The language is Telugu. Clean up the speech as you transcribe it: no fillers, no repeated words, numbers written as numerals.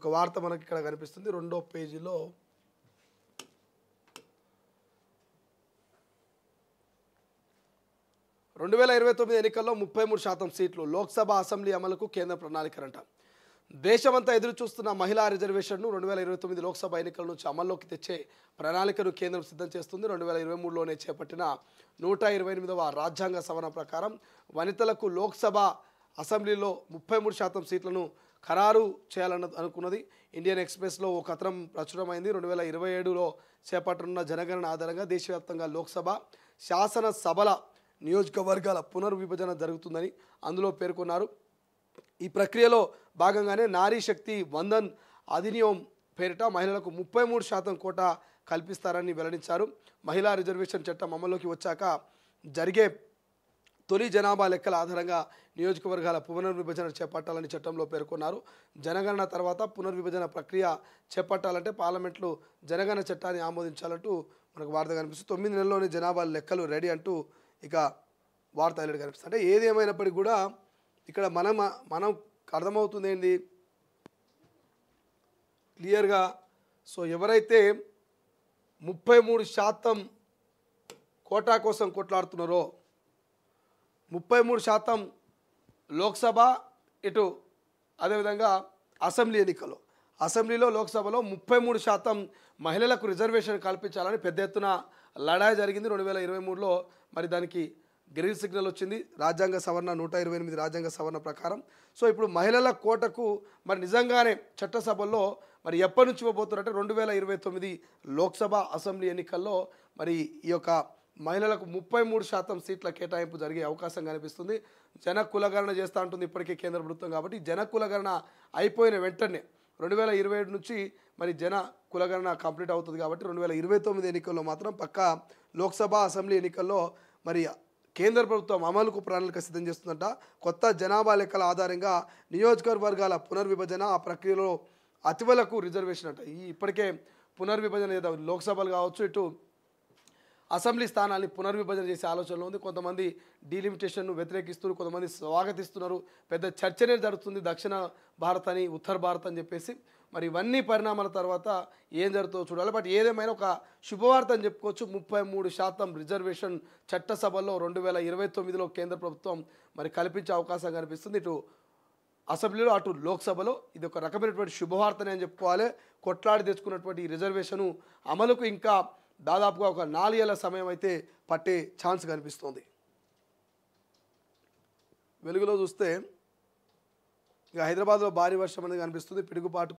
ఒక వార్త మనకి ఇక్కడ కనిపిస్తుంది రెండో పేజీలో. 2029 ఎన్నికల్లో 33% సీట్లు, లోక్సభ అసెంబ్లీ అమలుకు కేంద్ర ప్రణాళికలంట. దేశమంతా ఎదురు చూస్తున్న మహిళా రిజర్వేషన్ను 2029 లోక్సభ ఎన్నికల నుంచి అమల్లోకి తెచ్చే ప్రణాళికను కేంద్రం సిద్ధం చేస్తుంది. 2023లోనే చేపట్టిన 128వ రాజ్యాంగ సవరణ ప్రకారం వనితలకు లోక్సభ అసెంబ్లీలో 33% సీట్లను ఖరారు చేయాలని అనుకున్నది. ఇండియన్ ఎక్స్ప్రెస్లో ఓ కథనం ప్రచురమైంది. 2027లో చేపట్టనున్న జనగణన ఆధారంగా దేశవ్యాప్తంగా లోక్సభ శాసనసభల నియోజకవర్గాల పునర్విభజన జరుగుతుందని అందులో పేర్కొన్నారు. ఈ ప్రక్రియలో భాగంగానే నారీ శక్తి వందన్ అధినియం పేరిట మహిళలకు 33% కోటా కల్పిస్తారని వెల్లడించారు. మహిళా రిజర్వేషన్ చట్టం అమల్లోకి వచ్చాక జరిగే తొలి జనాభా లెక్కల ఆధారంగా నియోజకవర్గాల పునర్విభజన చేపట్టాలని చట్టంలో పేర్కొన్నారు. జనగణన తర్వాత పునర్విభజన ప్రక్రియ చేపట్టాలంటే పార్లమెంట్లో జనగణన చట్టాన్ని ఆమోదించాలంటూ మనకు వార్త కనిపిస్తుంది. 9 నెలల్లోనే జనాభా లెక్కలు రెడీ అంటూ ఇక వార్త హైలైట్ కనిపిస్తుంది. అంటే ఏది ఏమైనప్పటికీ కూడా ఇక్కడ మనం అర్థమవుతుంది ఏంటి క్లియర్గా. సో ఎవరైతే 33% కోటా కోసం కొట్లాడుతున్నారో 33% లోక్సభ, ఇటు అదేవిధంగా అసెంబ్లీ ఎన్నికల్లో అసెంబ్లీలో లోక్సభలో 33% మహిళలకు రిజర్వేషన్ కల్పించాలని పెద్ద ఎత్తున లడాయి జరిగింది 2023లో. మరి దానికి గ్రీన్ సిగ్నల్ వచ్చింది రాజ్యాంగ సవరణ 128 రాజ్యాంగ సవరణ ప్రకారం. సో ఇప్పుడు మహిళల కోటకు మరి నిజంగానే చట్టసభల్లో మరి ఎప్పటి నుంచి ఇవ్వబోతున్నారంటే 2029 లోక్సభ అసెంబ్లీ ఎన్నికల్లో మరి ఈ యొక్క మహిళలకు 33% సీట్ల కేటాయింపు జరిగే అవకాశం కనిపిస్తుంది. జన కులగణన చేస్తూ ఉంటుంది ఇప్పటికే కేంద్ర ప్రభుత్వం. కాబట్టి జన కులగణన అయిపోయిన వెంటనే 2027 నుంచి మరి జన కులగణన కంప్లీట్ అవుతుంది. కాబట్టి 2029 ఎన్నికల్లో మాత్రం పక్కా లోక్సభ అసెంబ్లీ ఎన్నికల్లో మరి కేంద్ర ప్రభుత్వం అమలుకు ప్రణాళిక సిద్ధం చేస్తుందంట. కొత్త జనాభా లెక్కల ఆధారంగా నియోజకవర్గాల పునర్విభజన, ఆ ప్రక్రియలో అతివలకు రిజర్వేషన్ అంట. ఇప్పటికే పునర్విభజన ఏదో లోక్సభలు కావచ్చు, ఇటు అసెంబ్లీ స్థానాన్ని పునర్విభజన చేసే ఆలోచనలో ఉంది. కొంతమంది డీలిమిటేషన్ను వ్యతిరేకిస్తున్నారు, కొంతమంది స్వాగతిస్తున్నారు. పెద్ద చర్చనే జరుగుతుంది దక్షిణ భారత్ అని, ఉత్తర భారత్ అని చెప్పేసి. మరి ఇవన్నీ పరిణామాల తర్వాత ఏం జరుగుతుందో చూడాలి. బట్ ఏదేమైనా ఒక శుభవార్త అని చెప్పుకోవచ్చు. 33% రిజర్వేషన్ చట్టసభల్లో 2029లో కేంద్ర ప్రభుత్వం మరి కల్పించే అవకాశం కనిపిస్తుంది. ఇటు అసెంబ్లీలో అటు లోక్సభలో ఇది ఒక రకమైనటువంటి శుభవార్తనే అని చెప్పుకోవాలి. కొట్లాడి తెచ్చుకున్నటువంటి ఈ రిజర్వేషను అమలుకు ఇంకా దాదాపుగా ఒక 4 ఏళ్ల సమయం అయితే పట్టే ఛాన్స్ కనిపిస్తోంది. వెలుగులో చూస్తే ఇక హైదరాబాద్లో భారీ వర్షం అనేది కనిపిస్తుంది. పిడుగుపాటు